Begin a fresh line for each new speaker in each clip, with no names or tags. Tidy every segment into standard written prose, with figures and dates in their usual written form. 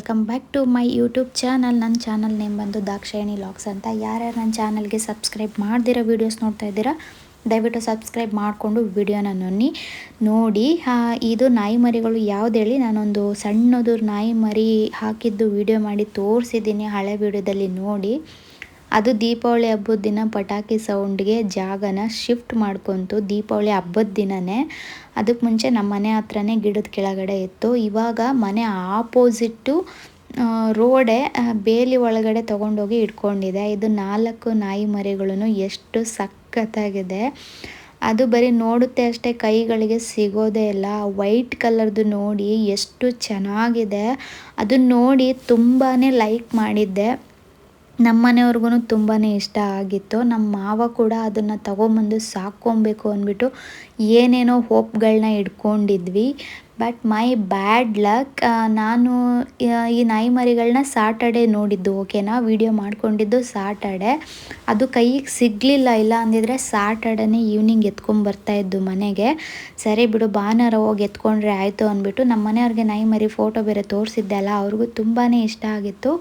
Welcome back to my YouTube channel. ನನ್ನ channel name ಬಂದು Dakshayini logs ಅಂತ. ಯಾರ್ಯಾರು ನನ್ನ ಚಾನಲ್ಗೆ ಸಬ್ಸ್ಕ್ರೈಬ್ ಮಾಡ್ದಿರೋ ವೀಡಿಯೋಸ್ ನೋಡ್ತಾ ಇದ್ದೀರಾ, ದಯವಿಟ್ಟು ಸಬ್ಸ್ಕ್ರೈಬ್ ಮಾಡಿಕೊಂಡು ವಿಡಿಯೋನ ನೋಡಿ. ಇದು ನಾಯಿ ಮರಿಗಳು ಯಾವ್ದು ಹೇಳಿ, ನಾನೊಂದು ಸಣ್ಣದು ನಾಯಿ ಮರಿ ಹಾಕಿದ್ದು ವಿಡಿಯೋ ಮಾಡಿ ತೋರಿಸಿದ್ದೀನಿ ಹಳೆ ವಿಡಿಯೋದಲ್ಲಿ ನೋಡಿ. ಅದು ದೀಪಾವಳಿ ಹಬ್ಬದ ದಿನ ಪಟಾಕಿ ಸೌಂಡ್ಗೆ ಜಾಗನ ಶಿಫ್ಟ್ ಮಾಡ್ಕೊತು. ದೀಪಾವಳಿ ಹಬ್ಬದ ದಿನವೇ. ಅದಕ್ಕೆ ಮುಂಚೆ ನಮ್ಮ ಮನೆ ಹತ್ರನೇ ಗಿಡದ ಕೆಳಗಡೆ ಇತ್ತು. ಇವಾಗ ಮನೆ ಆಪೋಸಿಟ್ಟು ರೋಡೆ ಬೇಲಿ ಒಳಗಡೆ ತೊಗೊಂಡೋಗಿ ಇಟ್ಕೊಂಡಿದೆ. ಇದು 4 ನಾಯಿ ಮರಿಗಳು ಎಷ್ಟು ಸಖತ್ತಾಗಿದೆ. ಅದು ಬರೀ ನೋಡುತ್ತೆ ಅಷ್ಟೇ, ಕೈಗಳಿಗೆ ಸಿಗೋದೇ ಇಲ್ಲ. ವೈಟ್ ಕಲರ್ದು ನೋಡಿ ಎಷ್ಟು ಚೆನ್ನಾಗಿದೆ. ಅದನ್ನ ನೋಡಿ ತುಂಬಾ ಲೈಕ್ ಮಾಡಿದ್ದೆ. ನಮ್ಮ ಮನೆಯವ್ರಿಗೂ ತುಂಬಾ ಇಷ್ಟ ಆಗಿತ್ತು. ನಮ್ಮ ಮಾವ ಕೂಡ ಅದನ್ನು ತೊಗೊಂಬಂದು ಸಾಕ್ಕೊಬೇಕು ಅಂದ್ಬಿಟ್ಟು ಏನೇನೋ ಹೋಪ್ಗಳನ್ನ ಇಟ್ಕೊಂಡಿದ್ವಿ. ಬಟ್ ಮೈ ಬ್ಯಾಡ್ ಲಕ್, ನಾನು ಈ ನಾಯಿ ಮರಿಗಳನ್ನ ಸಾಟರ್ಡೆ ನೋಡಿದ್ದು. ಓಕೆನಾ, ವಿಡಿಯೋ ಮಾಡ್ಕೊಂಡಿದ್ದು ಸಾಟರ್ಡೆ. ಅದು ಕೈಗೆ ಸಿಗಲಿಲ್ಲ. ಇಲ್ಲ ಅಂದಿದ್ರೆ ಸಾಟರ್ಡೇ ಈವ್ನಿಂಗ್ ಎತ್ಕೊಂಬರ್ತಾಯಿದ್ದು ಮನೆಗೆ. ಸರಿ ಬಿಡು, ಭಾನುವಾರ ಹೋಗಿ ಎತ್ಕೊಂಡ್ರೆ ಆಯಿತು ಅಂದ್ಬಿಟ್ಟು ನಮ್ಮ ಮನೆಯವ್ರಿಗೆ ನಾಯಿ ಮರಿ ಫೋಟೋ ಬೇರೆ ತೋರಿಸಿದ್ದೆ ಅಲ್ಲ, ಅವ್ರಿಗೂ ತುಂಬಾ ಇಷ್ಟ ಆಗಿತ್ತು.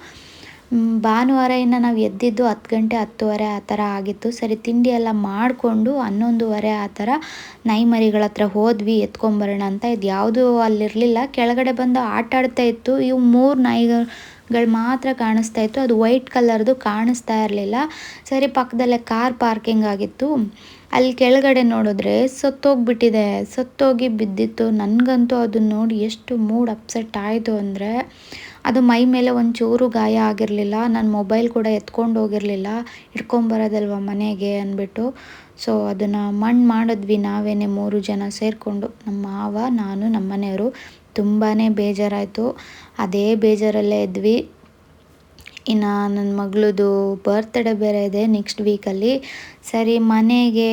ಭಾನುವಾರ ಇನ್ನು ನಾವು ಎದ್ದಿದ್ದು 10 ಗಂಟೆ 10:30 ಆ ಥರ ಆಗಿತ್ತು. ಸರಿ ತಿಂಡಿ ಎಲ್ಲ ಮಾಡಿಕೊಂಡು 11:30 ಆ ಥರ ನಾಯಿ ಮರಿಗಳ ಹತ್ರ ಹೋದ್ವಿ ಎತ್ಕೊಂಬರೋಣ ಅಂತ. ಇದು ಯಾವುದೂ ಅಲ್ಲಿರಲಿಲ್ಲ, ಕೆಳಗಡೆ ಬಂದು ಆಟ ಆಡ್ತಾ ಇತ್ತು. ಇವು 3 ನಾಯಿಗಳು ಮಾತ್ರ ಕಾಣಿಸ್ತಾ ಇತ್ತು. ಅದು ವೈಟ್ ಕಲರ್ದು ಕಾಣಿಸ್ತಾ ಇರಲಿಲ್ಲ. ಸರಿ ಪಕ್ಕದಲ್ಲೇ ಕಾರ್ ಪಾರ್ಕಿಂಗ್ ಆಗಿತ್ತು. ಅಲ್ಲಿ ಕೆಳಗಡೆ ನೋಡಿದ್ರೆ ಸತ್ತೋಗಿ ಬಿದ್ದಿತ್ತು. ನನಗಂತೂ ಅದನ್ನ ನೋಡಿ ಎಷ್ಟು ಮೂಡ್ ಅಪ್ಸೆಟ್ ಆಯಿತು ಅಂದರೆ, ಅದು ಮೈ ಮೇಲೆ ಒಂಚೂರು ಗಾಯ ಆಗಿರಲಿಲ್ಲ. ನನ್ನ ಮೊಬೈಲ್ ಕೂಡ ಎತ್ಕೊಂಡು ಹೋಗಿರಲಿಲ್ಲ, ಇಟ್ಕೊಂಬರೋದಲ್ವ ಮನೆಗೆ ಅಂದ್ಬಿಟ್ಟು. ಸೊ ಅದನ್ನು ಮಾಡಿದ್ವಿ ನಾವೇನೆ 3 ಜನ ಸೇರಿಕೊಂಡು, ನಮ್ಮ ಮಾವ, ನಾನು, ನಮ್ಮ ಮನೆಯವರು. ತುಂಬಾ ಬೇಜಾರಾಯಿತು. ಅದೇ ಬೇಜಾರಲ್ಲೇ ಇದ್ವಿ. ಇನ್ನು ನನ್ನ ಮಗಳದು ಬರ್ತ್ಡೇ ಬೇರೆ ಇದೆ ನೆಕ್ಸ್ಟ್ ವೀಕಲ್ಲಿ. ಸರಿ ಮನೆಗೆ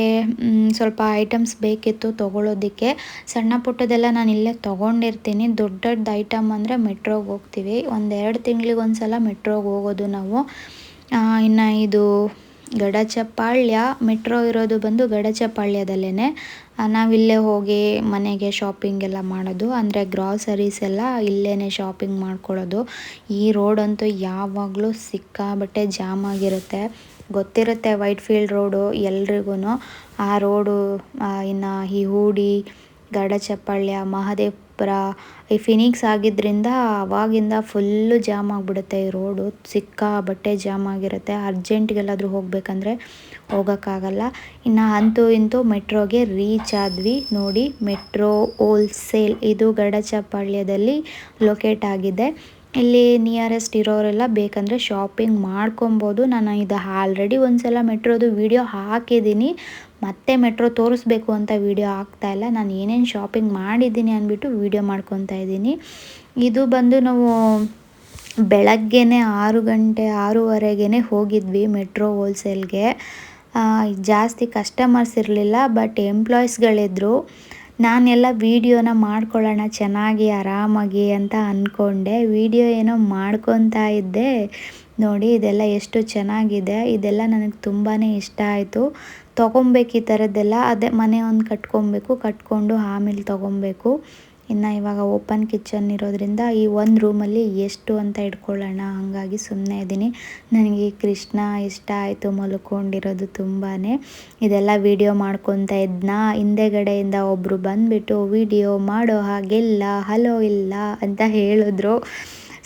ಸ್ವಲ್ಪ ಐಟಮ್ಸ್ ಬೇಕಿತ್ತು ತೊಗೊಳೋದಕ್ಕೆ. ಸಣ್ಣ ಪುಟ್ಟದೆಲ್ಲ ನಾನು ಇಲ್ಲೇ ತೊಗೊಂಡಿರ್ತೀನಿ. ದೊಡ್ಡ ಐಟಮ್ ಅಂದರೆ ಮೆಟ್ರೋಗೆ ಹೋಗ್ತೀವಿ. 1-2 ತಿಂಗಳಿಗೆ ಒಂದು ಸಲ ಮೆಟ್ರೋಗೆ ಹೋಗೋದು ನಾವು. ಇನ್ನು ಇದು ಗಡಚಪಾಳ್ಯ, ಮೆಟ್ರೋ ಇರೋದು ಬಂದು ಗಡಚಪಾಳ್ಯದಲ್ಲೇ. ನಾವಿಲ್ಲೇ ಹೋಗಿ ಮನೆಗೆ ಶಾಪಿಂಗ್ ಎಲ್ಲ ಮಾಡೋದು, ಅಂದರೆ ಗ್ರಾಸರೀಸ್ ಎಲ್ಲ ಇಲ್ಲೇ ಶಾಪಿಂಗ್ ಮಾಡ್ಕೊಳ್ಳೋದು. ಈ ರೋಡಂತೂ ಯಾವಾಗಲೂ ಸಿಕ್ಕಾಬಟ್ಟೆ ಜಾಮ್ ಆಗಿರುತ್ತೆ. ಗೊತ್ತಿರುತ್ತೆ ವೈಟ್ ಫೀಲ್ಡ್ ರೋಡು ಎಲ್ರಿಗೂ. ಆ ರೋಡು ಇನ್ನು ಈ ಹೂಡಿ, ಗಡಚಪಾಳ್ಯ, ಮಹದೇವಪುರ, ಈ ಫಿನಿಕ್ಸ್ ಆಗಿದ್ದರಿಂದ ಅವಾಗಿಂದ ಫುಲ್ಲು ಜಾಮ್ ಆಗಿಬಿಡುತ್ತೆ ಈ ರೋಡು. ಸಿಕ್ಕಾಬಟ್ಟೆ ಜಾಮ್ ಆಗಿರುತ್ತೆ. ಅರ್ಜೆಂಟ್ಗೆಲ್ಲಾದರೂ ಹೋಗಬೇಕಂದ್ರೆ ಹೋಗೋಕ್ಕಾಗಲ್ಲ. ಇನ್ನು ಅಂತೂ ಇಂತೂ ಮೆಟ್ರೋಗೆ ರೀಚ್ ಆದ್ವಿ. ನೋಡಿ, ಮೆಟ್ರೋ ಹೋಲ್ಸೇಲ್ ಇದು ಗಡಚಪಾಳ್ಯದಲ್ಲಿ ಲೊಕೇಟ್ ಆಗಿದೆ. ಇಲ್ಲಿ ನಿಯರೆಸ್ಟ್ ಇರೋರೆಲ್ಲ ಬೇಕಂದರೆ ಶಾಪಿಂಗ್ ಮಾಡ್ಕೊಬೋದು. ನಾನು ಇದು ಆಲ್ರೆಡಿ ಒಂದು ಸಲ ಮೆಟ್ರೋದು ವಿಡಿಯೋ ಹಾಕಿದ್ದೀನಿ. ಮತ್ತೆ ಮೆಟ್ರೋ ತೋರಿಸ್ಬೇಕು ಅಂತ ವಿಡಿಯೋ ಹಾಕ್ತಾಯಿಲ್ಲ. ನಾನು ಏನೇನು ಶಾಪಿಂಗ್ ಮಾಡಿದ್ದೀನಿ ಅಂದ್ಬಿಟ್ಟು ವಿಡಿಯೋ ಮಾಡ್ಕೊತಾ ಇದ್ದೀನಿ. ಇದು ಬಂದು ನಾವು ಬೆಳಗ್ಗೆನೇ 6 ಗಂಟೆ 6:30ಗೆ ಹೋಗಿದ್ವಿ ಮೆಟ್ರೋ ಹೋಲ್ಸೇಲ್ಗೆ. ಜಾಸ್ತಿ ಕಸ್ಟಮರ್ಸ್ ಇರಲಿಲ್ಲ, ಬಟ್ ಎಂಪ್ಲಾಯೀಸ್ಗಳಿದ್ರು. ನಾನೆಲ್ಲ ವೀಡಿಯೋನ ಮಾಡ್ಕೊಳ್ಳೋಣ ಚೆನ್ನಾಗಿ ಆರಾಮಾಗಿ ಅಂತ ಅಂದ್ಕೊಂಡೆ. ವಿಡಿಯೋ ಏನೋ ಮಾಡ್ಕೊತಾ ಇದ್ದೆ. ನೋಡಿ ಇದೆಲ್ಲ ಎಷ್ಟು ಚೆನ್ನಾಗಿದೆ. ಇದೆಲ್ಲ ನನಗೆ ತುಂಬಾ ಇಷ್ಟ ಆಯಿತು. ತೊಗೊಬೇಕು ಈ ಥರದ್ದೆಲ್ಲ. ಅದೇ ಮನೆ ಒಂದು ಕಟ್ಕೊಂಡು ಆಮೇಲೆ ತೊಗೊಬೇಕು. ಇನ್ನು ಇವಾಗ ಓಪನ್ ಕಿಚನ್ ಇರೋದ್ರಿಂದ ಈ ಒಂದು ರೂಮಲ್ಲಿ ಎಷ್ಟು ಅಂತ ಇಟ್ಕೊಳ್ಳೋಣ, ಹಾಗಾಗಿ ಸುಮ್ಮನೆ ಇದ್ದೀನಿ. ನನಗೆ ಕೃಷ್ಣ ಇಷ್ಟ ಆಯಿತು ಮಲ್ಕೊಂಡಿರೋದು ತುಂಬಾ. ಇದೆಲ್ಲ ವಿಡಿಯೋ ಮಾಡ್ಕೊತಾ ಇದ್ನಾ, ಹಿಂದೆಗಡೆಯಿಂದ ಒಬ್ಬರು ಬಂದುಬಿಟ್ಟು ವಿಡಿಯೋ ಮಾಡೋ ಹಾಗೆಲ್ಲ ಹಲೋ ಇಲ್ಲ ಅಂತ ಹೇಳಿದ್ರು.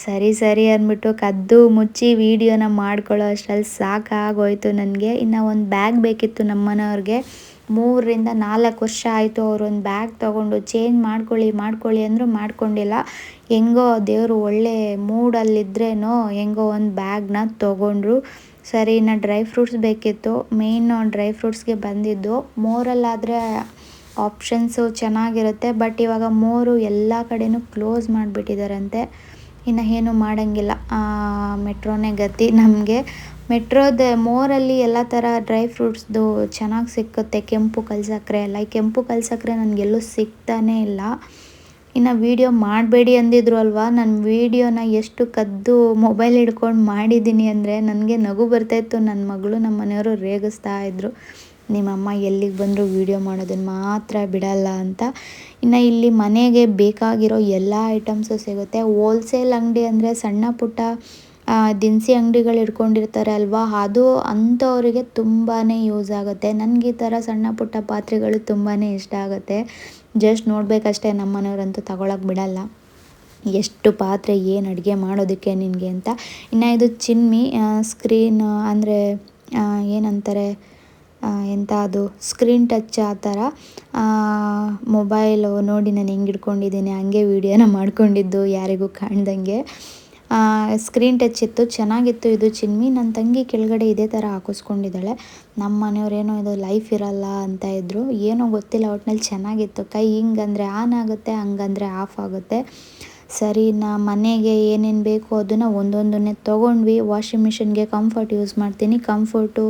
ಸರಿ ಅಂದ್ಬಿಟ್ಟು ಕದ್ದು ಮುಚ್ಚಿ ವೀಡಿಯೋನ ಮಾಡ್ಕೊಳ್ಳೋ ಅಷ್ಟರಲ್ಲಿ ಸಾಕಾಗೋಯ್ತು ನನಗೆ. ಇನ್ನು ಒಂದು ಬ್ಯಾಗ್ ಬೇಕಿತ್ತು ನಮ್ಮ ಮನೆಯವ್ರಿಗೆ. 3-4 ವರ್ಷ ಆಯಿತು ಅವರು ಒಂದು ಬ್ಯಾಗ್ ತೊಗೊಂಡು. ಚೇಂಜ್ ಮಾಡ್ಕೊಳ್ಳಿ ಅಂದರೂ ಮಾಡ್ಕೊಂಡಿಲ್ಲ. ಹೆಂಗೋ ದೇವರು ಒಳ್ಳೆ ಮೂಡಲ್ಲಿದ್ರೇನೋ ಹೆಂಗೋ ಒಂದು ಬ್ಯಾಗ್ನ ತೊಗೊಂಡ್ರು. ಸರಿ, ಇನ್ನು ಡ್ರೈ ಫ್ರೂಟ್ಸ್ ಬೇಕಿತ್ತು. ಮೇಯ್ನು ಡ್ರೈ ಫ್ರೂಟ್ಸ್ಗೆ ಬಂದಿದ್ದು. ಮೋರಲ್ಲಾದರೆ ಆಪ್ಷನ್ಸು ಚೆನ್ನಾಗಿರುತ್ತೆ, ಬಟ್ ಇವಾಗ ಮೋರು ಎಲ್ಲ ಕಡೆನೂ ಕ್ಲೋಸ್ ಮಾಡಿಬಿಟ್ಟಿದ್ದಾರಂತೆ. ಇನ್ನು ಏನು ಮಾಡೋಂಗಿಲ್ಲ, ಮೆಟ್ರೋನೇ ಗತಿ ನಮಗೆ. ಮೋರಲ್ಲಿ ಎಲ್ಲ ಥರ ಡ್ರೈ ಫ್ರೂಟ್ಸ್ದು ಚೆನ್ನಾಗಿ ಸಿಕ್ಕುತ್ತೆ. ಕೆಂಪು ಕಲ್ಸಕ್ಕರೆ ಎಲ್ಲ. ಈ ಕೆಂಪು ಕಲ್ಸಕ್ಕರೆ ನನಗೆಲ್ಲೂ ಸಿಗ್ತಾನೇ ಇಲ್ಲ. ಇನ್ನು ವೀಡಿಯೋ ಮಾಡಬೇಡಿ ಅಂದಿದ್ರು ಅಲ್ವಾ. ನಾನು ವೀಡಿಯೋನ ಎಷ್ಟು ಕದ್ದು ಮೊಬೈಲ್ ಹಿಡ್ಕೊಂಡು ಮಾಡಿದ್ದೀನಿ ಅಂದರೆ ನನಗೆ ನಗು ಬರ್ತಾಯಿತ್ತು. ನನ್ನ ಮಗಳು ನಮ್ಮ ಮನೆಯವರು ರೇಗಿಸ್ತಾ ಇದ್ರು. ನಿಮ್ಮಮ್ಮ ಎಲ್ಲಿಗೆ ಬಂದರೂ ವೀಡಿಯೋ ಮಾಡೋದನ್ನು ಮಾತ್ರ ಬಿಡಲ್ಲ ಅಂತ. ಇನ್ನು ಇಲ್ಲಿ ಮನೆಗೆ ಬೇಕಾಗಿರೋ ಎಲ್ಲ ಐಟಮ್ಸು ಸಿಗುತ್ತೆ. ಹೋಲ್ಸೇಲ್ ಅಂಗಡಿ ಅಂದರೆ ಸಣ್ಣ ಪುಟ್ಟ ದಿನಸಿ ಅಂಗಡಿಗಳು ಇಟ್ಕೊಂಡಿರ್ತಾರೆ ಅಲ್ವಾ, ಅದು ಅಂಥವರಿಗೆ ತುಂಬಾ ಯೂಸ್ ಆಗುತ್ತೆ. ನನಗೆ ಈ ಥರ ಸಣ್ಣ ಪುಟ್ಟ ಪಾತ್ರೆಗಳು ತುಂಬಾ ಇಷ್ಟ ಆಗುತ್ತೆ. ಜಸ್ಟ್ ನೋಡಬೇಕಷ್ಟೇ, ನಮ್ಮ ಮನೆಯವರಂತೂ ತಗೊಳಕ್ಕೆ ಬಿಡಲ್ಲ. ಎಷ್ಟು ಪಾತ್ರೆ, ಏನು ಅಡುಗೆ ಮಾಡೋದಕ್ಕೆ ನಿನಗೆ ಅಂತ. ಇನ್ನು ಇದು ಚಿನ್ಮಿ ಸ್ಕ್ರೀನ್ ಅಂದರೆ ಏನಂತಾರೆ, ಎಂಥ ಅದು ಸ್ಕ್ರೀನ್ ಟಚ್ ಆ ಥರ ಮೊಬೈಲು ನೋಡಿ ನಾನು ಹೆಂಗೆ ಇಟ್ಕೊಂಡಿದ್ದೀನಿ ಹಂಗೆ ವೀಡಿಯೋನ ಮಾಡ್ಕೊಂಡಿದ್ದು, ಯಾರಿಗೂ ಕಾಣ್ದಂಗೆ. ಸ್ಕ್ರೀನ್ ಟಚ್ ಇತ್ತು, ಚೆನ್ನಾಗಿತ್ತು ಇದು ಚಿನ್ಮಿ. ನನ್ನ ತಂಗಿ ಕೆಳಗಡೆ ಇದೇ ಥರ ಹಾಕಿಸ್ಕೊಂಡಿದ್ದಾಳೆ. ನಮ್ಮ ಮನೆಯವ್ರೇನೋ ಇದು ಲೈಫ್ ಇರಲ್ಲ ಅಂತ ಇದ್ದರು, ಏನೋ ಗೊತ್ತಿಲ್ಲ, ಒಟ್ಟಿನಲ್ಲಿ ಚೆನ್ನಾಗಿತ್ತು. ಕೈ ಹಿಂಗಂದರೆ ಆನ್ ಆಗುತ್ತೆ, ಹಂಗಂದರೆ ಆಫ್ ಆಗುತ್ತೆ. ಸರಿ, ಮನೆಗೆ ಏನೇನು ಬೇಕು ಅದನ್ನು ಒಂದೊಂದನ್ನೇ ತೊಗೊಂಡ್ವಿ. ವಾಷಿಂಗ್ ಮಿಷಿನ್ಗೆ ಕಂಫರ್ಟ್ ಯೂಸ್ ಮಾಡ್ತೀನಿ. ಕಂಫರ್ಟು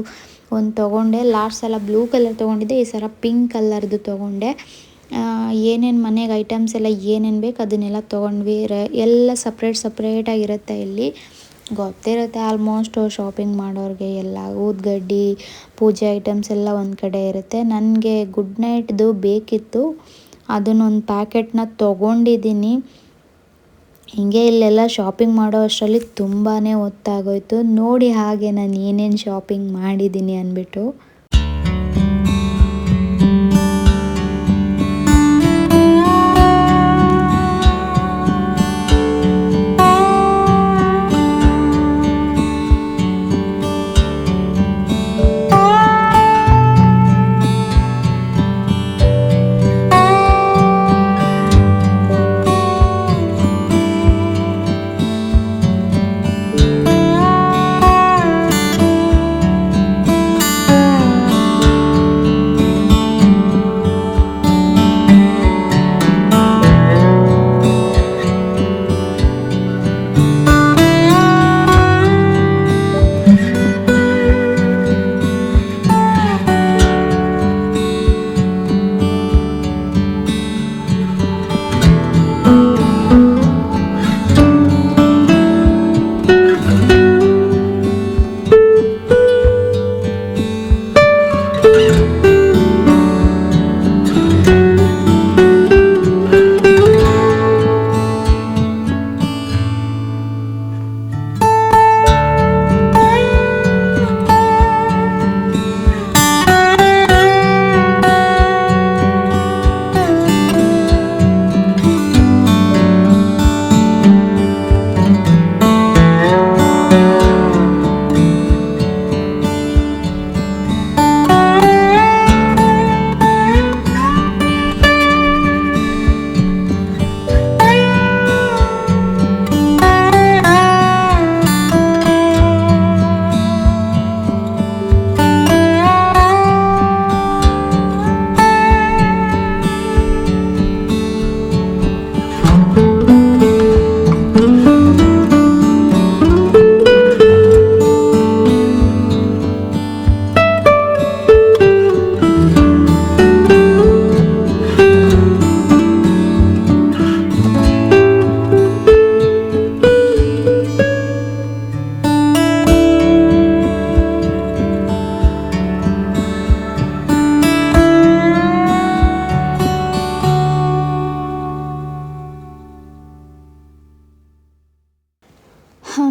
ಒಂದು ತೊಗೊಂಡೆ. ಲಾಸ್ಟ್ ಸಲ ಬ್ಲೂ ಕಲರ್ ತೊಗೊಂಡಿದ್ದೆ, ಈ ಸಲ ಪಿಂಕ್ ಕಲರ್ದು ತೊಗೊಂಡೆ. ಏನೇನು ಮನೆಗೆ ಐಟಮ್ಸ್ ಎಲ್ಲ ಏನೇನು ಬೇಕು ಅದನ್ನೆಲ್ಲ ತೊಗೊಂಡ್ವಿ. ಎಲ್ಲ ಸಪ್ರೇಟಾಗಿರುತ್ತೆ ಇಲ್ಲಿ, ಗೊತ್ತಿರುತ್ತೆ ಆಲ್ಮೋಸ್ಟ್ ಶಾಪಿಂಗ್ ಮಾಡೋರಿಗೆ. ಎಲ್ಲ ಊದ್ಗಡ್ಡಿ, ಪೂಜೆ ಐಟಮ್ಸ್ ಎಲ್ಲ ಒಂದು ಕಡೆ ಇರುತ್ತೆ. ನನಗೆ ಗುಡ್ ನೈಟ್ದು ಬೇಕಿತ್ತು, ಅದನ್ನೊಂದು ಪ್ಯಾಕೆಟ್ನ ತೊಗೊಂಡಿದ್ದೀನಿ. ಹೀಗೆ ಇಲ್ಲೆಲ್ಲ ಶಾಪಿಂಗ್ ಮಾಡೋ ಅಷ್ಟರಲ್ಲಿ ತುಂಬಾ ಹೊತ್ತಾಗೋಯ್ತು. ನೋಡಿ ಹಾಗೆ ನಾನು ಏನೇನು ಶಾಪಿಂಗ್ ಮಾಡಿದ್ದೀನಿ ಅಂದ್ಬಿಟ್ಟು.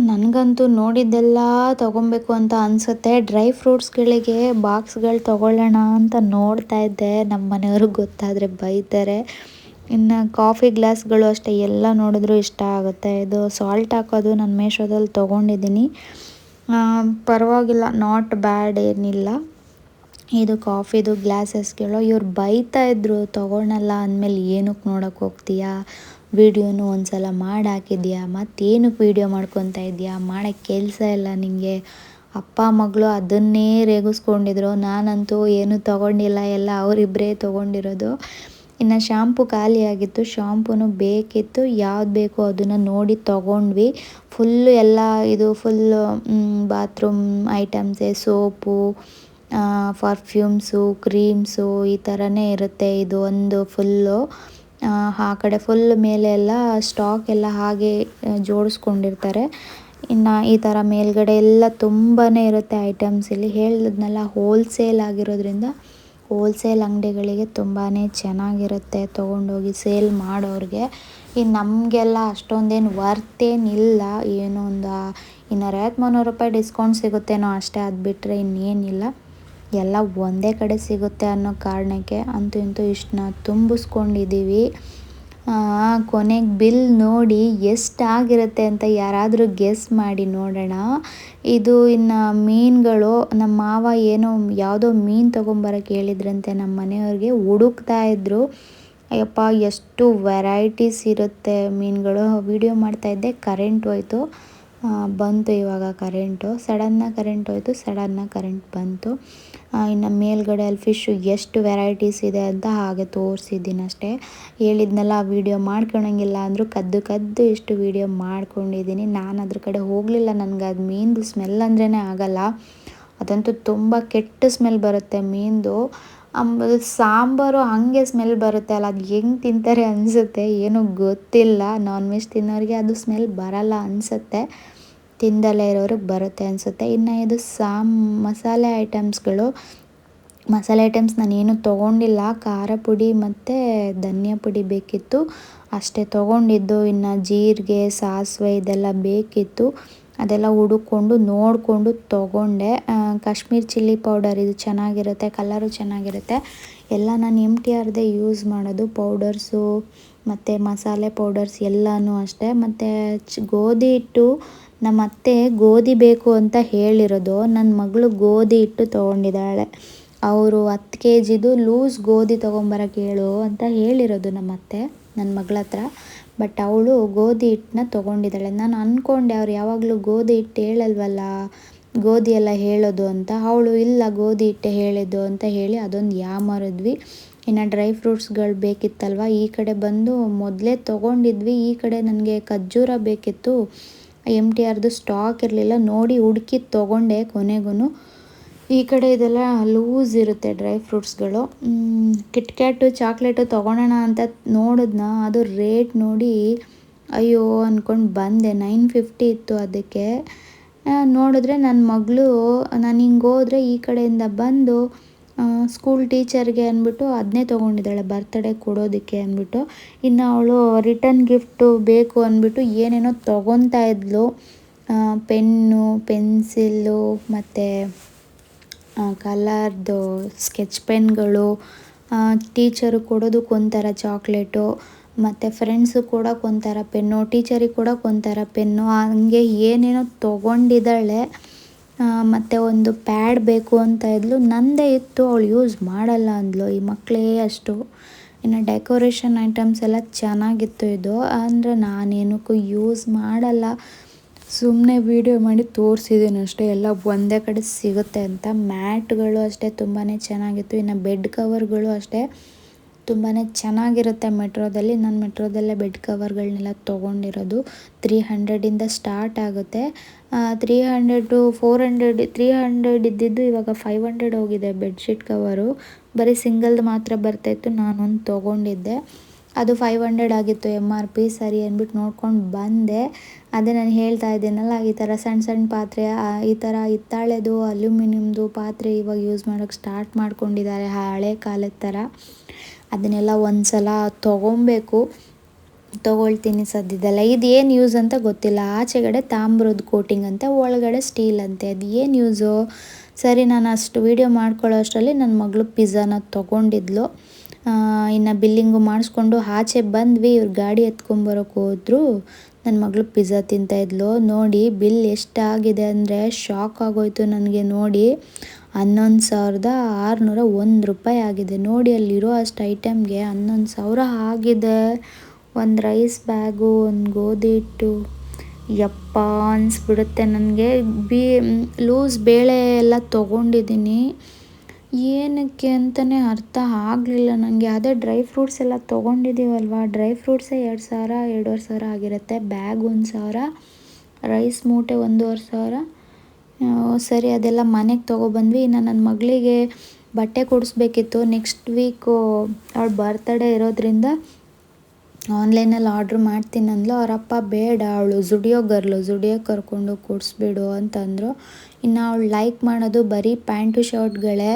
ನನಗಂತೂ ನೋಡಿದ್ದೆಲ್ಲ ತೊಗೊಬೇಕು ಅಂತ ಅನಿಸುತ್ತೆ. ಡ್ರೈ ಫ್ರೂಟ್ಸ್ಗಳಿಗೆ ಬಾಕ್ಸ್ಗಳು ತೊಗೊಳ್ಳೋಣ ಅಂತ ನೋಡ್ತಾ ಇದ್ದೆ. ನಮ್ಮ ಮನೆಯವ್ರಿಗೆ ಗೊತ್ತಾದರೆ ಬೈತಾರೆ. ಇನ್ನು ಕಾಫಿ ಗ್ಲಾಸ್ಗಳು ಅಷ್ಟೇ, ಎಲ್ಲ ನೋಡಿದ್ರೂ ಇಷ್ಟ ಆಗುತ್ತೆ. ಇದು ಸಾಲ್ಟ್ ಹಾಕೋದು ನಾನು ಮೀಶೋದಲ್ಲಿ ತೊಗೊಂಡಿದ್ದೀನಿ, ಪರವಾಗಿಲ್ಲ, ನಾಟ್ ಬ್ಯಾಡ್ ಏನಿಲ್ಲ. ಇದು ಕಾಫಿದು ಗ್ಲಾಸಸ್ಗಳು ಇವ್ರು ಬೈತಾ ಇದ್ರು, ತೊಗೊಳಲ್ಲ ಅಂದಮೇಲೆ ಏನಕ್ಕೆ ನೋಡೋಕ್ಕೆ ಹೋಗ್ತೀಯಾ, ವೀಡಿಯೋನು ಒಂದು ಸಲ ಮಾಡಿ ಹಾಕಿದ್ಯಾ, ಮತ್ತೇನಕ್ಕೆ ವೀಡಿಯೋ ಮಾಡ್ಕೊತಾ ಇದೆಯಾ, ಮಾಡೋಕ್ಕೆ ಕೆಲಸ ಇಲ್ಲ ನಿನಗೆ. ಅಪ್ಪ ಮಗಳು ಅದನ್ನೇ ರೇಗಿಸ್ಕೊಂಡಿದ್ರು. ನಾನಂತೂ ಏನೂ ತೊಗೊಂಡಿಲ್ಲ, ಎಲ್ಲ ಅವರಿಬ್ಬರೇ ತೊಗೊಂಡಿರೋದು. ಇನ್ನು ಶಾಂಪು ಖಾಲಿಯಾಗಿತ್ತು, ಶಾಂಪೂನು ಬೇಕಿತ್ತು, ಯಾವ್ದು ಬೇಕೋ ಅದನ್ನು ನೋಡಿ ತೊಗೊಂಡ್ವಿ. ಫುಲ್ಲು ಎಲ್ಲ ಇದು ಫುಲ್ಲು ಬಾತ್ರೂಮ್ ಐಟಮ್ಸೇ, ಸೋಪು, ಪರ್ಫ್ಯೂಮ್ಸು, ಕ್ರೀಮ್ಸು ಈ ಥರನೇ ಇರುತ್ತೆ. ಇದು ಒಂದು ಫುಲ್ಲು ಆ ಕಡೆ ಫುಲ್ ಮೇಲೆ ಎಲ್ಲ ಸ್ಟಾಕ್ ಎಲ್ಲ ಹಾಗೆ ಜೋಡಿಸ್ಕೊಂಡಿರ್ತಾರೆ. ಇನ್ನು ಈ ಥರ ಮೇಲ್ಗಡೆ ಎಲ್ಲ ತುಂಬಾ ಇರುತ್ತೆ ಐಟಮ್ಸ್. ಇಲ್ಲಿ ಹೇಳಿದ್ನಲ್ಲ ಹೋಲ್ಸೇಲ್ ಆಗಿರೋದ್ರಿಂದ ಹೋಲ್ಸೇಲ್ ಅಂಗಡಿಗಳಿಗೆ ತುಂಬಾ ಚೆನ್ನಾಗಿರುತ್ತೆ ತೊಗೊಂಡೋಗಿ ಸೇಲ್ ಮಾಡೋರಿಗೆ. ಇನ್ನು ನಮಗೆಲ್ಲ ಅಷ್ಟೊಂದೇನು ವರ್ತೇನಿಲ್ಲ, ಏನೋ ಒಂದು 250-300 ರೂಪಾಯಿ ಡಿಸ್ಕೌಂಟ್ ಸಿಗುತ್ತೇನೋ ಅಷ್ಟೇ, ಅದು ಬಿಟ್ಟರೆ ಇನ್ನೇನಿಲ್ಲ. ಎಲ್ಲ ಒಂದೇ ಕಡೆ ಸಿಗುತ್ತೆ ಅನ್ನೋ ಕಾರಣಕ್ಕೆ ಅಂತೂ ಇಂತೂ ಇಷ್ಟನ್ನ ತುಂಬಿಸ್ಕೊಂಡಿದ್ದೀವಿ. ಕೊನೆಗೆ ಬಿಲ್ ನೋಡಿ ಎಷ್ಟಾಗಿರುತ್ತೆ ಅಂತ ಯಾರಾದರೂ ಗೆಸ್ ಮಾಡಿ ನೋಡೋಣ. ಇದು ಇನ್ನು ಮೀನುಗಳು ನಮ್ಮ ಮಾವ ಏನೋ ಯಾವುದೋ ಮೀನು ತೊಗೊಂಬರೋಕ್ಕೆ ಹೇಳಿದ್ರಂತೆ ನಮ್ಮ ಮನೆಯವ್ರಿಗೆ, ಹುಡುಕ್ತಾ ಇದ್ರು. ಅಯ್ಯಪ್ಪ ಎಷ್ಟು ವೆರೈಟೀಸ್ ಇರುತ್ತೆ ಮೀನುಗಳು. ವೀಡಿಯೋ ಮಾಡ್ತಾಯಿದ್ದೆ, ಕರೆಂಟ್ ಹೋಯ್ತು, ಬಂತು ಇವಾಗ ಕರೆಂಟು. ಸಡನ್ನಾಗಿ ಕರೆಂಟ್ ಬಂತು. ಇನ್ನು ಮೇಲ್ಗಡೆ ಅಲ್ಲಿ ಫಿಶ್ಶು ಎಷ್ಟು ವೆರೈಟೀಸ್ ಇದೆ ಅಂತ ಹಾಗೆ ತೋರಿಸಿದ್ದೀನಿ ಅಷ್ಟೇ. ಹೇಳಿದ್ನೆಲ್ಲ ವೀಡಿಯೋ ಮಾಡ್ಕೊಳಂಗಿಲ್ಲ ಅಂದರೂ ಕದ್ದು ಎಷ್ಟು ವೀಡಿಯೋ ಮಾಡ್ಕೊಂಡಿದ್ದೀನಿ. ನಾನು ಅದ್ರ ಕಡೆ ಹೋಗಲಿಲ್ಲ, ನನಗೆ ಅದು ಮೀನ್ದು ಸ್ಮೆಲ್ ಅಂದ್ರೇ ಆಗಲ್ಲ. ಅದಂತೂ ತುಂಬ ಕೆಟ್ಟ ಸ್ಮೆಲ್ ಬರುತ್ತೆ ಮೀನ್ದು. ಸಾಂಬಾರು ಹಾಗೆ ಸ್ಮೆಲ್ ಬರುತ್ತೆ ಅಲ್ಲ, ಅದು ಹೆಂಗೆ ತಿಂತಾರೆ ಅನಿಸುತ್ತೆ, ಏನೋ ಗೊತ್ತಿಲ್ಲ. ನಾನ್ ವೆಜ್ ತಿನ್ನೋರಿಗೆ ಅದು ಸ್ಮೆಲ್ ಬರಲ್ಲ ಅನಿಸುತ್ತೆ, ತಿಂದಲೇ ಇರೋರಿಗೆ ಬರುತ್ತೆ ಅನಿಸುತ್ತೆ. ಇನ್ನು ಇದು ಮಸಾಲೆ ಐಟಮ್ಸ್ ನಾನೇನು ತೊಗೊಂಡಿಲ್ಲ. ಖಾರ ಪುಡಿ ಮತ್ತು ಧನಿಯಾ ಪುಡಿ ಬೇಕಿತ್ತು ಅಷ್ಟೇ ತೊಗೊಂಡಿದ್ದು. ಇನ್ನು ಜೀರಿಗೆ, ಸಾಸಿವೆ ಇದೆಲ್ಲ ಬೇಕಿತ್ತು, ಅದೆಲ್ಲ ಹುಡುಕೊಂಡು ನೋಡಿಕೊಂಡು ತೊಗೊಂಡೆ. ಕಾಶ್ಮೀರ್ ಚಿಲ್ಲಿ ಪೌಡರ್ ಇದು ಚೆನ್ನಾಗಿರುತ್ತೆ, ಕಲರು ಚೆನ್ನಾಗಿರುತ್ತೆ. ಎಲ್ಲ ನಾನು MTRದೇ ಯೂಸ್ ಮಾಡೋದು, ಪೌಡರ್ಸು ಮತ್ತು ಮಸಾಲೆ ಪೌಡರ್ಸ್ ಎಲ್ಲನೂ ಅಷ್ಟೇ. ಮತ್ತು ಗೋಧಿ ಹಿಟ್ಟು ನಮ್ಮ ಅತ್ತೆ ಗೋಧಿ ಬೇಕು ಅಂತ ಹೇಳಿರೋದು, ನನ್ನ ಮಗಳು ಗೋಧಿ ಹಿಟ್ಟು ತೊಗೊಂಡಿದ್ದಾಳೆ. ಅವರು 10 kgದು ಲೂಸ್ ಗೋಧಿ ತೊಗೊಂಬರೋಕೆ ಹೇಳು ಅಂತ ಹೇಳಿರೋದು ನಮ್ಮ ಅತ್ತೆ ನನ್ನ ಮಗಳ ಹತ್ರ. ಬಟ್ ಅವಳು ಗೋಧಿ ಹಿಟ್ಟನ್ನ ತೊಗೊಂಡಿದ್ದಾಳೆ. ನಾನು ಅಂದ್ಕೊಂಡೆ ಅವ್ರು ಯಾವಾಗಲೂ ಗೋಧಿ ಹಿಟ್ಟು ಹೇಳಲ್ವಲ್ಲ, ಗೋಧಿ ಎಲ್ಲ ಹೇಳೋದು ಅಂತ. ಅವಳು ಇಲ್ಲ ಗೋಧಿ ಹಿಟ್ಟೆ ಹೇಳಿದ್ದು ಅಂತ ಹೇಳಿ ಅದೊಂದು ಯಾಮಾರಿದ್ವಿ. ಇನ್ನು ಡ್ರೈ ಫ್ರೂಟ್ಸ್ಗಳು ಬೇಕಿತ್ತಲ್ವ, ಈ ಕಡೆ ಬಂದು ಮೊದಲೇ ತೊಗೊಂಡಿದ್ವಿ. ಈ ಕಡೆ ನನಗೆ ಖರ್ಜೂರ ಬೇಕಿತ್ತು, MTRದು ಸ್ಟಾಕ್ ಇರಲಿಲ್ಲ, ನೋಡಿ ಹುಡುಕಿ ತೊಗೊಂಡೆ ಕೊನೆಗೂ. ಈ ಕಡೆ ಇದೆಲ್ಲ ಲೂಸ್ ಇರುತ್ತೆ ಡ್ರೈ ಫ್ರೂಟ್ಸ್ಗಳು. ಕಿಟ್ಕ್ಯಾಟು ಚಾಕ್ಲೇಟು ತೊಗೊಳೋಣ ಅಂತ ನೋಡಿದ್ನ, ಅದು ರೇಟ್ ನೋಡಿ ಅಯ್ಯೋ ಅಂದ್ಕೊಂಡು ಬಂದೆ. 950 ಇತ್ತು ಅದಕ್ಕೆ. ನೋಡಿದ್ರೆ ನನ್ನ ಮಗಳು, ನಾನು ಹಿಂಗೆ ಹೋದರೆ ಈ ಕಡೆಯಿಂದ ಬಂದು ಸ್ಕೂಲ್ ಟೀಚರ್ಗೆ ಅಂದ್ಬಿಟ್ಟು ಅದನ್ನೇ ತೊಗೊಂಡಿದ್ದಾಳೆ ಬರ್ತ್ಡೇ ಕೊಡೋದಕ್ಕೆ ಅಂದ್ಬಿಟ್ಟು. ಇನ್ನು ಅವಳು ರಿಟರ್ನ್ ಗಿಫ್ಟು ಬೇಕು ಅಂದ್ಬಿಟ್ಟು ಏನೇನೋ ತೊಗೊತಾ ಇದ್ಲು. ಪೆನ್ನು, ಪೆನ್ಸಿಲ್ಲು ಮತ್ತು ಕಲರ್ದು ಸ್ಕೆಚ್ ಪೆನ್ಗಳು, ಟೀಚರು ಕೊಡೋದಕ್ಕೊಂಥರ ಚಾಕ್ಲೇಟು, ಮತ್ತು ಫ್ರೆಂಡ್ಸು ಕೊಡೋಕ್ಕೊಂಥರ ಪೆನ್ನು, ಟೀಚರಿಗೆ ಕೊಡೋಕ್ಕೊಂಥರ ಪೆನ್ನು, ಹಂಗೆ ಏನೇನೋ ತೊಗೊಂಡಿದ್ದಾಳೆ. ಮತ್ತು ಒಂದು ಪ್ಯಾಡ್ ಬೇಕು ಅಂತ ಇದ್ಲು, ನಂದೇ ಇತ್ತು, ಅವಳು ಯೂಸ್ ಮಾಡಲ್ಲ ಅಂದ್ಲು. ಈ ಮಕ್ಕಳೇ ಅಷ್ಟು. ಇನ್ನು ಡೆಕೋರೇಷನ್ ಐಟಮ್ಸ್ ಎಲ್ಲ ಚೆನ್ನಾಗಿತ್ತು. ಇದು ಅಂದರೆ ನಾನೇನಕ್ಕೂ ಯೂಸ್ ಮಾಡಲ್ಲ, ಸುಮ್ಮನೆ ವೀಡಿಯೋ ಮಾಡಿ ತೋರಿಸಿದ್ದೀನಿ ಅಷ್ಟೇ, ಎಲ್ಲ ಒಂದೇ ಕಡೆ ಸಿಗುತ್ತೆ ಅಂತ. ಮ್ಯಾಟ್ಗಳು ಅಷ್ಟೇ ತುಂಬಾ ಚೆನ್ನಾಗಿತ್ತು. ಇನ್ನು ಬೆಡ್ ಕವರ್ಗಳು ಅಷ್ಟೇ ತುಂಬಾ ಚೆನ್ನಾಗಿರುತ್ತೆ ಮೆಟ್ರೋದಲ್ಲಿ. ನಾನು ಮೆಟ್ರೋದಲ್ಲೇ ಬೆಡ್ ಕವರ್ಗಳನ್ನೆಲ್ಲ ತೊಗೊಂಡಿರೋದು. 300ಇಂದ ಸ್ಟಾರ್ಟ್ ಆಗುತ್ತೆ. 300 to 400, 300 ಇದ್ದಿದ್ದು ಇವಾಗ 500 ಹೋಗಿದೆ ಬೆಡ್ಶೀಟ್ ಕವರು. ಬರೀ ಸಿಂಗಲ್ದು ಮಾತ್ರ ಬರ್ತಾಯಿತ್ತು, ನಾನೊಂದು ತೊಗೊಂಡಿದ್ದೆ, ಅದು 500 ಆಗಿತ್ತು MRP. ಸರಿ ಅಂದ್ಬಿಟ್ಟು ನೋಡ್ಕೊಂಡು ಬಂದೆ. ಅದೇ ನಾನು ಹೇಳ್ತಾ ಇದ್ದೀನಲ್ಲ, ಈ ಥರ ಸಣ್ಣ ಪಾತ್ರೆ, ಈ ಥರ ಹಿತ್ತಾಳೆದು ಅಲ್ಯೂಮಿನಿಯಮ್ದು ಪಾತ್ರೆ ಇವಾಗ ಯೂಸ್ ಮಾಡೋಕ್ಕೆ ಸ್ಟಾರ್ಟ್ ಮಾಡ್ಕೊಂಡಿದ್ದಾರೆ, ಹಳೆ ಕಾಲದ ಥರ. ಅದನ್ನೆಲ್ಲ ಒಂದು ಸಲ ತೊಗೊಳ್ತೀನಿ ಸದ್ಯದಲ್ಲ. ಇದು ಏನು ಯೂಸ್ ಅಂತ ಗೊತ್ತಿಲ್ಲ. ಆಚೆಗಡೆ ತಾಮ್ರದ ಕೋಟಿಂಗ್ ಅಂತೆ, ಒಳಗಡೆ ಸ್ಟೀಲ್ ಅಂತೆ, ಅದು ಏನು ಯೂಸು? ಸರಿ, ನಾನು ಅಷ್ಟು ವೀಡಿಯೋ ಮಾಡ್ಕೊಳ್ಳೋ ಅಷ್ಟರಲ್ಲಿ ನನ್ನ ಮಗಳು ಪಿಜ್ಜಾನ ತೊಗೊಂಡಿದ್ಲು. ಇನ್ನು ಬಿಲ್ಲಿಂಗು ಮಾಡಿಸ್ಕೊಂಡು ಆಚೆ ಬಂದ್ವಿ. ಇವ್ರು ಗಾಡಿ ಎತ್ಕೊಂಬರೋಕೆ ಹೋದ್ರು, ನನ್ನ ಮಗಳು ಪಿಜ್ಜಾ ತಿಂತಾಯಿದ್ಲು. ನೋಡಿ ಬಿಲ್ ಎಷ್ಟಾಗಿದೆ ಅಂದರೆ ಶಾಕ್ ಆಗೋಯ್ತು ನನಗೆ ನೋಡಿ. 11,601 ರೂಪಾಯಿ ಆಗಿದೆ ನೋಡಿ. ಅಲ್ಲಿರೋ ಅಷ್ಟು ಐಟಮ್ಗೆ 11,000 ಆಗಿದೆ. ಒಂದು ರೈಸ್ ಬ್ಯಾಗು, ಒಂದು ಗೋಧಿ ಹಿಟ್ಟು, ಯಪ್ಪ ಅನಿಸ್ಬಿಡುತ್ತೆ ನನಗೆ. ಲೂಸ್ ಬೇಳೆ ಎಲ್ಲ ತೊಗೊಂಡಿದ್ದೀನಿ, ಏನಕ್ಕೆ ಅಂತಲೇ ಅರ್ಥ ಆಗಲಿಲ್ಲ ನನಗೆ. ಅದೇ ಡ್ರೈ ಫ್ರೂಟ್ಸ್ ಎಲ್ಲ ತೊಗೊಂಡಿದ್ದೀವಲ್ವ, ಡ್ರೈ ಫ್ರೂಟ್ಸೇ 2,000, 2,500 ಆಗಿರುತ್ತೆ. ಬ್ಯಾಗ್ 1,000, ರೈಸ್ ಮೂಟೆ 1,500. ಸರಿ, ಅದೆಲ್ಲ ಮನೆಗೆ ತೊಗೊಬಂದ್ವಿ. ಇನ್ನು ನನ್ನ ಮಗಳಿಗೆ ಬಟ್ಟೆ ಕೊಡಿಸ್ಬೇಕಿತ್ತು. ನೆಕ್ಸ್ಟ್ ವೀಕು ಅವಳ ಬರ್ತ್ಡೇ ಇರೋದ್ರಿಂದ ಆನ್ಲೈನಲ್ಲಿ ಆರ್ಡ್ರ್ ಮಾಡ್ತೀನಿ ಅಂದ್ಲು. ಅವರಪ್ಪ ಬೇಡ, ಅವಳು ಝುಡಿಯೋ ಕರ್ಕೊಂಡು ಕೊಡಿಸ್ಬಿಡು ಅಂತಂದರು. ಇನ್ನು ಅವಳು ಲೈಕ್ ಮಾಡೋದು ಬರೀ ಪ್ಯಾಂಟು ಶರ್ಟ್ಗಳೇ.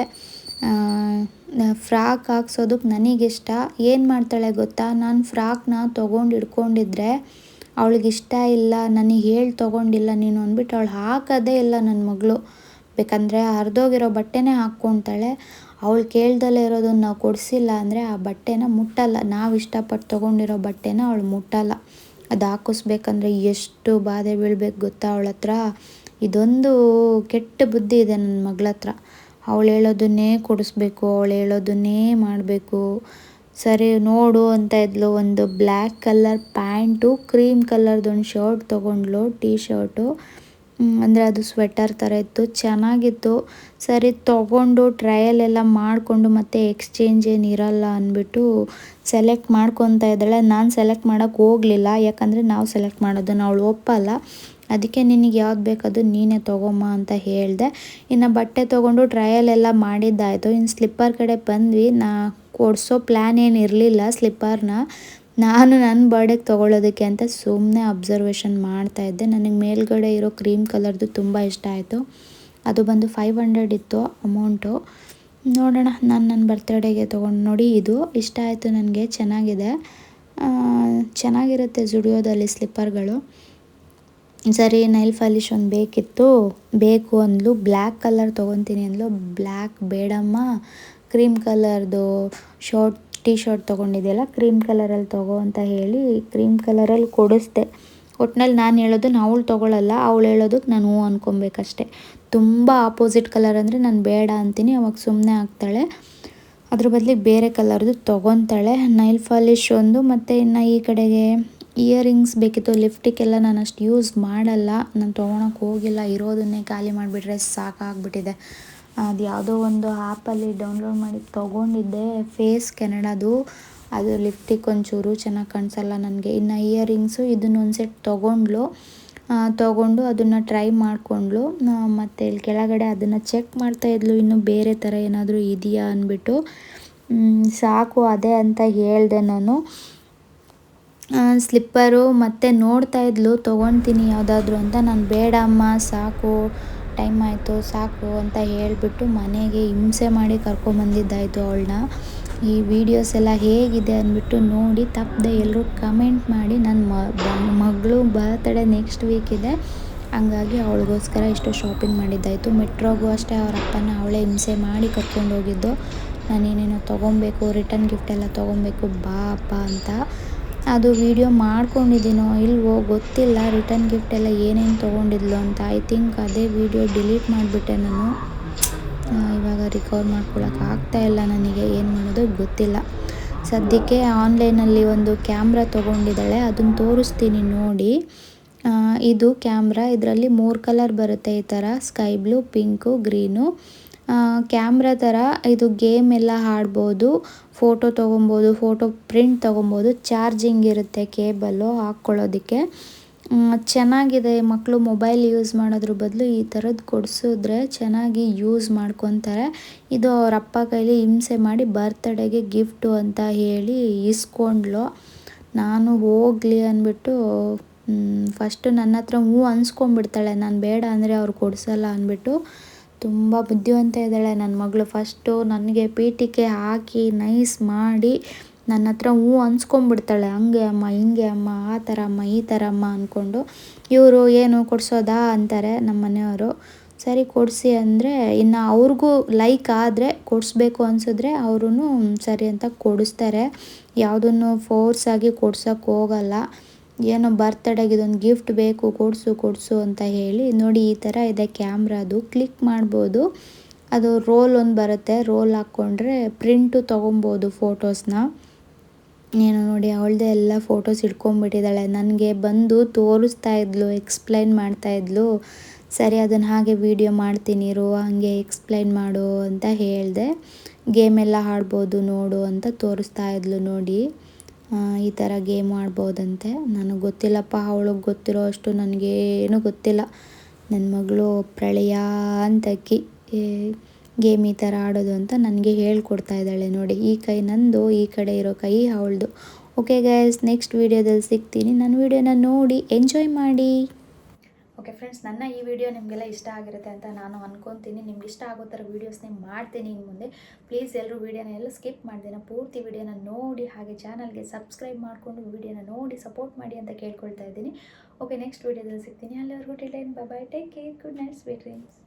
ಫ್ರಾಕ್ ಹಾಕ್ಸೋದಕ್ಕೆ ನನಗಿಷ್ಟ. ಏನು ಮಾಡ್ತಾಳೆ ಗೊತ್ತಾ, ನಾನು ಫ್ರಾಕ್ನ ತೊಗೊಂಡು ಇಟ್ಕೊಂಡಿದ್ರೆ ಅವಳಿಗಿಷ್ಟ ಇಲ್ಲ, ನನಗೆ ಹೇಳಿ ತೊಗೊಂಡಿಲ್ಲ ನೀನು ಅಂದ್ಬಿಟ್ಟು ಅವಳು ಹಾಕೋದೇ ಇಲ್ಲ ನನ್ನ ಮಗಳು. ಬೇಕಂದರೆ ಹರಿದೋಗಿರೋ ಬಟ್ಟೆನೇ ಹಾಕ್ಕೊತಾಳೆ. ಅವಳು ಕೇಳ್ದಲ್ಲೇ ಇರೋದನ್ನು ನಾವು ಕೊಡಿಸಿಲ್ಲ ಅಂದರೆ ಆ ಬಟ್ಟೆನ ಮುಟ್ಟಲ್ಲ. ನಾವು ಇಷ್ಟಪಟ್ಟು ತೊಗೊಂಡಿರೋ ಬಟ್ಟೆನ ಅವಳು ಮುಟ್ಟಲ್ಲ. ಅದು ಹಾಕಿಸ್ಬೇಕಂದ್ರೆ ಎಷ್ಟು ಬಾಧೆ ಬೀಳ್ಬೇಕು ಗೊತ್ತಾ ಅವಳ ಹತ್ರ. ಇದೊಂದು ಕೆಟ್ಟ ಬುದ್ಧಿ ಇದೆ ನನ್ನ ಮಗಳ ಹತ್ರ. ಅವಳು ಹೇಳೋದನ್ನೇ ಕೊಡಿಸ್ಬೇಕು, ಅವಳು ಹೇಳೋದನ್ನೇ ಮಾಡಬೇಕು. ಸರಿ ನೋಡು ಅಂತ ಇದ್ಲು. ಒಂದು ಬ್ಲ್ಯಾಕ್ ಕಲರ್ ಪ್ಯಾಂಟು, ಕ್ರೀಮ್ ಕಲರ್ದೊಂದು ಶರ್ಟ್ ತೊಗೊಂಡ್ಲು, ಟೀ ಶರ್ಟು. ಅಂದರೆ ಅದು ಸ್ವೆಟರ್ ಥರ ಇತ್ತು, ಚೆನ್ನಾಗಿತ್ತು. ಸರಿ ತೊಗೊಂಡು ಟ್ರಯಲೆಲ್ಲ ಮಾಡಿಕೊಂಡು ಮತ್ತೆ ಎಕ್ಸ್ಚೇಂಜ್ ಏನಿರಲ್ಲ ಅಂದ್ಬಿಟ್ಟು ಸೆಲೆಕ್ಟ್ ಮಾಡ್ಕೊತಾ ಇದ್ದಾಳೆ. ನಾನು ಸೆಲೆಕ್ಟ್ ಮಾಡೋಕ್ಕೆ ಹೋಗಲಿಲ್ಲ, ಯಾಕಂದರೆ ನಾವು ಸೆಲೆಕ್ಟ್ ಮಾಡೋದನ್ನು ಅವಳು ಒಪ್ಪಲ್ಲ. ಅದಕ್ಕೆ ನಿನಗೆ ಯಾವ್ದು ಬೇಕದು ನೀನೇ ತೊಗೊಮ್ಮ ಅಂತ ಹೇಳಿದೆ. ಇನ್ನು ಬಟ್ಟೆ ತೊಗೊಂಡು ಟ್ರಯಲೆಲ್ಲ ಮಾಡಿದ್ದಾಯಿತು. ಇನ್ನು ಸ್ಲಿಪ್ಪರ್ ಕಡೆ ಬಂದ್ವಿ. ಕೊಡಿಸೋ ಪ್ಲ್ಯಾನ್ ಏನು ಇರಲಿಲ್ಲ ಸ್ಲಿಪ್ಪರ್ನ. ನಾನು ನನ್ನ ಬರ್ಡೇಗೆ ತೊಗೊಳ್ಳೋದಕ್ಕೆ ಅಂತ ಸುಮ್ಮನೆ ಅಬ್ಸರ್ವೇಷನ್ ಮಾಡ್ತಾಯಿದ್ದೆ. ನನಗೆ ಮೇಲ್ಗಡೆ ಇರೋ ಕ್ರೀಮ್ ಕಲರ್ದು ತುಂಬ ಇಷ್ಟ ಆಯಿತು. ಅದು ಬಂದು 500 ಇತ್ತು ಅಮೌಂಟು. ನೋಡೋಣ, ನಾನು ನನ್ನ ಬರ್ತಡೇಗೆ ತೊಗೊಂಡು ನೋಡಿ. ಇದು ಇಷ್ಟ ಆಯಿತು ನನಗೆ, ಚೆನ್ನಾಗಿದೆ. ಚೆನ್ನಾಗಿರುತ್ತೆ ಝುಡಿಯೋದಲ್ಲಿ ಸ್ಲಿಪ್ಪರ್ಗಳು. ಸರಿ, ನೈಲ್ ಪಾಲಿಶ್ ಒಂದು ಬೇಕು ಅಂದ್ಲು. ಬ್ಲ್ಯಾಕ್ ಕಲರ್ ತೊಗೊತೀನಿ ಅಂದ್ಲು. ಬ್ಲ್ಯಾಕ್ ಬೇಡಮ್ಮ, ಕ್ರೀಮ್ ಕಲರ್ದು ಟೀ ಶರ್ಟ್ ತೊಗೊಂಡಿದೆಯಲ್ಲ, ಕ್ರೀಮ್ ಕಲರಲ್ಲಿ ತೊಗೋ ಅಂತ ಹೇಳಿ ಕ್ರೀಮ್ ಕಲರಲ್ಲಿ ಕೊಡಿಸ್ದೆ. ಒಟ್ನಲ್ಲಿ ನಾನು ಹೇಳೋದನ್ನ ಅವಳು ತೊಗೊಳ್ಳಲ್ಲ, ಅವಳು ಹೇಳೋದಕ್ಕೆ ನಾನು ಹ್ಞೂ ಅಂದ್ಕೊಬೇಕಷ್ಟೆ. ತುಂಬ ಆಪೋಸಿಟ್ ಕಲರ್ ಅಂದರೆ ನಾನು ಬೇಡ ಅಂತೀನಿ, ಅವಾಗ ಸುಮ್ಮನೆ ಆಗ್ತಾಳೆ. ಅದ್ರ ಬದಲಿಗೆ ಬೇರೆ ಕಲರ್ದು ತೊಗೊತಾಳೆ. ನೈಲ್ ಪಾಲಿಶ್ ಒಂದು, ಮತ್ತು ಇನ್ನು ಈ ಕಡೆಗೆ ಇಯರಿಂಗ್ಸ್ ಬೇಕಿತ್ತು. ಲಿಫ್ಟಿಗೆಲ್ಲ ನಾನು ಅಷ್ಟು ಯೂಸ್ ಮಾಡಲ್ಲ, ನಾನು ತೊಗೊಳಕ್ಕೆ ಹೋಗಿಲ್ಲ. ಇರೋದನ್ನೇ ಖಾಲಿ ಮಾಡಿಬಿಟ್ರೆ ಸಾಕಾಗ್ಬಿಟ್ಟಿದೆ. ಅದು ಯಾವುದೋ ಒಂದು ಆ್ಯಪಲ್ಲಿ ಡೌನ್ಲೋಡ್ ಮಾಡಿ ತೊಗೊಂಡಿದ್ದೆ, ಫೇಸ್ ಕೆನಡಾದು. ಅದು ಲಿಫ್ಟಿಗೆ ಒಂಚೂರು ಚೆನ್ನಾಗಿ ಕಾಣಿಸಲ್ಲ ನನಗೆ. ಇನ್ನು ಇಯರಿಂಗ್ಸು ಇದನ್ನೊಂದು ಸೆಟ್ ತೊಗೊಂಡು ಅದನ್ನು ಟ್ರೈ ಮಾಡಿಕೊಂಡ್ಳು. ಮತ್ತು ಇಲ್ಲಿ ಕೆಳಗಡೆ ಅದನ್ನು ಚೆಕ್ ಮಾಡ್ತಾಯಿದ್ಲು, ಇನ್ನೂ ಬೇರೆ ಥರ ಏನಾದರೂ ಇದೆಯಾ ಅಂದ್ಬಿಟ್ಟು. ಸಾಕು ಅದೇ ಅಂತ ಹೇಳಿದೆ ನಾನು. ಸ್ಲಿಪ್ಪರು ಮತ್ತು ನೋಡ್ತಾಯಿದ್ಲು ತೊಗೊಳ್ತೀನಿ ಯಾವುದಾದ್ರೂ ಅಂತ. ನಾನು ಬೇಡ ಅಮ್ಮ ಸಾಕು, ಟೈಮ್ ಆಯಿತು ಸಾಕು ಅಂತ ಹೇಳಿಬಿಟ್ಟು ಮನೆಗೆ ಹಿಂಸೆ ಮಾಡಿ ಕರ್ಕೊಂಬಂದಿದ್ದಾಯಿತು ಅವಳನ್ನ. ಈ ವಿಡಿಯೋಸ್ ಎಲ್ಲ ಹೇಗಿದೆ ಅಂದ್ಬಿಟ್ಟು ನೋಡಿ ತಪ್ಪದೆ ಎಲ್ಲರೂ ಕಮೆಂಟ್ ಮಾಡಿ. ನನ್ನ ಮಗಳು ಬರ್ತ್ಡೇ ನೆಕ್ಸ್ಟ್ ವೀಕ್ ಇದೆ, ಹಂಗಾಗಿ ಅವಳಿಗೋಸ್ಕರ ಇಷ್ಟು ಶಾಪಿಂಗ್ ಮಾಡಿದ್ದಾಯಿತು. ಮೆಟ್ರೋಗೂ ಅಷ್ಟೇ ಅವರ ಅಪ್ಪನ ಅವಳೇ ಹಿಂಸೆ ಮಾಡಿ ಕರ್ಕೊಂಡೋಗಿದ್ದು. ನಾನೇನೇನೋ ತೊಗೊಬೇಕು, ರಿಟರ್ನ್ ಗಿಫ್ಟ್ ಎಲ್ಲ ತೊಗೊಬೇಕು ಬಾ ಅಪ್ಪ ಅಂತ. ಅದು ವಿಡಿಯೋ ಮಾಡ್ಕೊಂಡಿದ್ದೀನೋ ಇಲ್ವೋ ಗೊತ್ತಿಲ್ಲ, ರಿಟರ್ನ್ ಗಿಫ್ಟ್ ಎಲ್ಲ ಏನೇನು ತೊಗೊಂಡಿದ್ಲು ಅಂತ. ಐ ಥಿಂಕ್ ಅದೇ ವಿಡಿಯೋ ಡಿಲೀಟ್ ಮಾಡಿಬಿಟ್ಟೆ ನಾನು. ಇವಾಗ ರಿಕವರ್ ಮಾಡ್ಕೊಳಕ್ಕೆ ಆಗ್ತಾಯಿಲ್ಲ ನನಗೆ, ಏನು ಮಾಡೋದು ಗೊತ್ತಿಲ್ಲ. ಸದ್ಯಕ್ಕೆ ಆನ್ಲೈನಲ್ಲಿ ಒಂದು ಕ್ಯಾಮ್ರಾ ತೊಗೊಂಡಿದ್ದಾಳೆ, ಅದನ್ನು ತೋರಿಸ್ತೀನಿ ನೋಡಿ. ಇದು ಕ್ಯಾಮ್ರಾ, ಇದರಲ್ಲಿ 3 ಕಲರ್ ಬರುತ್ತೆ ಈ ಥರ, sky blue, pink, green. Camera ಥರ ಇದು ಗೇಮ್ ಎಲ್ಲ ಆಡ್ಬೋದು, ಫೋಟೋ ತೊಗೊಬೋದು, ಫೋಟೋ ಪ್ರಿಂಟ್ ತೊಗೊಬೋದು. ಚಾರ್ಜಿಂಗ್ ಇರುತ್ತೆ, ಕೇಬಲ್ಲು ಹಾಕ್ಕೊಳ್ಳೋದಕ್ಕೆ. ಚೆನ್ನಾಗಿದೆ. ಮಕ್ಕಳು ಮೊಬೈಲ್ ಯೂಸ್ ಮಾಡೋದ್ರ ಬದಲು ಈ ಥರದ್ದು ಕೊಡಿಸಿದ್ರೆ ಚೆನ್ನಾಗಿ ಯೂಸ್ ಮಾಡ್ಕೊತಾರೆ. ಇದು ಅವ್ರ ಅಪ್ಪ ಕೈಲಿ ಹಿಂಸೆ ಮಾಡಿ ಬರ್ತ್ಡೇಗೆ ಗಿಫ್ಟು ಅಂತ ಹೇಳಿ ಇಸ್ಕೊಂಡ್ಲು. ನಾನು ಹೋಗಲಿ ಅಂದ್ಬಿಟ್ಟು ಫಸ್ಟು ನನ್ನ ಹತ್ರ ಹ್ಞೂ ಅನ್ಸ್ಕೊಂಡ್ಬಿಡ್ತಾಳೆ, ನಾನು ಬೇಡ ಅಂದರೆ ಅವ್ರು ಕೊಡಿಸಲ್ಲ ಅಂದ್ಬಿಟ್ಟು. ತುಂಬ ಬುದ್ಧಿವಂತ ಇದ್ದಾಳೆ ನನ್ನ ಮಗಳು. ಫಸ್ಟು ನನಗೆ ಪೀಠಿಕೆ ಹಾಕಿ ನೈಸ್ ಮಾಡಿ ನನ್ನ ಹತ್ರ ಹ್ಞೂ ಅನ್ಸ್ಕೊಂಡ್ಬಿಡ್ತಾಳೆ. ಹಂಗೆ ಅಮ್ಮ, ಹಿಂಗೆ ಅಮ್ಮ, ಆ ಥರ ಅಮ್ಮ, ಈ ಥರ ಅಮ್ಮ ಅಂದ್ಕೊಂಡು. ಇವರು ಏನು ಕೊಡಿಸೋದಾ ಅಂತಾರೆ ನಮ್ಮ ಮನೆಯವರು. ಸರಿ ಕೊಡಿಸಿ ಅಂದರೆ, ಇನ್ನು ಅವ್ರಿಗೂ ಲೈಕ್ ಆದರೆ ಕೊಡಿಸ್ಬೇಕು ಅನಿಸಿದ್ರೆ ಅವರು ಸರಿ ಅಂತ ಕೊಡಿಸ್ತಾರೆ. ಯಾವುದನ್ನು ಫೋರ್ಸಾಗಿ ಕೊಡ್ಸೋಕ್ಕೆ ಹೋಗಲ್ಲ. ಏನೋ ಬರ್ತ್ಡೇಗೆ ಇದೊಂದು ಗಿಫ್ಟ್ ಬೇಕು, ಕೊಡಿಸು ಅಂತ ಹೇಳಿ. ನೋಡಿ ಈ ಥರ ಇದೆ ಕ್ಯಾಮ್ರಾದು, ಕ್ಲಿಕ್ ಮಾಡ್ಬೋದು. ಅದು ರೋಲ್ ಒಂದು ಬರುತ್ತೆ, ರೋಲ್ ಹಾಕ್ಕೊಂಡ್ರೆ ಪ್ರಿಂಟು ತೊಗೊಬೋದು ಫೋಟೋಸ್ನ. ಏನು ನೋಡಿ ಅವಳದೇ ಎಲ್ಲ ಫೋಟೋಸ್ ಇಟ್ಕೊಂಡ್ಬಿಟ್ಟಿದ್ದಾಳೆ. ನನಗೆ ಬಂದು ತೋರಿಸ್ತಾ ಇದ್ಲು, ಎಕ್ಸ್ಪ್ಲೈನ್ ಮಾಡ್ತಾಯಿದ್ಲು. ಸರಿ ಅದನ್ನು ಹಾಗೆ ವಿಡಿಯೋ ಮಾಡ್ತೀನಿ ಇರು, ಹಾಗೆ ಎಕ್ಸ್ಪ್ಲೈನ್ ಮಾಡು ಅಂತ ಹೇಳಿದೆ. ಗೇಮೆಲ್ಲ ಆಡ್ಬೋದು ನೋಡು ಅಂತ ತೋರಿಸ್ತಾ ಇದ್ಲು. ನೋಡಿ ಈ ಥರ ಗೇಮ್ ಆಡ್ಬೋದಂತೆ. ನನಗೆ ಗೊತ್ತಿಲ್ಲಪ್ಪ, ಅವಳಿಗೆ ಗೊತ್ತಿರೋ ಅಷ್ಟು ನನಗೇನು ಗೊತ್ತಿಲ್ಲ. ನನ್ನ ಮಗಳು ಪ್ರಳಯ ಅಂತಕ್ಕಿ ಗೇಮ್ ಈ ಥರ ಆಡೋದು ಅಂತ ನನಗೆ ಹೇಳ್ಕೊಡ್ತಾ ಇದ್ದಾಳೆ. ನೋಡಿ ಈ ಕೈ ನಂದು, ಈ ಕಡೆ ಇರೋ ಕೈ ಅವಳದು. ಓಕೆ ಗೈಸ್, ನೆಕ್ಸ್ಟ್ ವೀಡಿಯೋದಲ್ಲಿ ಸಿಗ್ತೀನಿ. ನನ್ನ ವೀಡಿಯೋನ ನೋಡಿ ಎಂಜಾಯ್ ಮಾಡಿ. ಓಕೆ ಫ್ರೆಂಡ್ಸ್, ನನ್ನ ಈ ವಿಡಿಯೋ ನಿಮಗೆಲ್ಲ ಇಷ್ಟ ಆಗಿರುತ್ತೆ ಅಂತ ನಾನು ಅನ್ಕೊತೀನಿ. ನಿಮ್ಗೆ ಇಷ್ಟ ಆಗೋ ಥರ ವೀಡಿಯೋಸ್ನೇ ಮಾಡ್ತೀನಿ ಇನ್ನು ಮುಂದೆ. ಪ್ಲೀಸ್ ಎಲ್ಲರೂ ವೀಡಿಯೋನ ಎಲ್ಲ ಸ್ಕಿಪ್ ಮಾಡ್ದೇನೆ ಪೂರ್ತಿ ವೀಡಿಯೋನ ನೋಡಿ, ಹಾಗೆ ಚಾನಲ್ಗೆ ಸಬ್ಸ್ಕ್ರೈಬ್ ಮಾಡಿಕೊಂಡು ವೀಡಿಯೋನ ನೋಡಿ ಸಪೋರ್ಟ್ ಮಾಡಿ ಅಂತ ಕೇಳ್ಕೊಳ್ತಾ ಇದ್ದೀನಿ. ಓಕೆ, ನೆಕ್ಸ್ಟ್ ವೀಡಿಯೋದಲ್ಲಿ ಸಿಗ್ತೀನಿ. ಅಲ್ಲಿವರೆಗೂ till then bye bye, take care, good night, sweet dreams.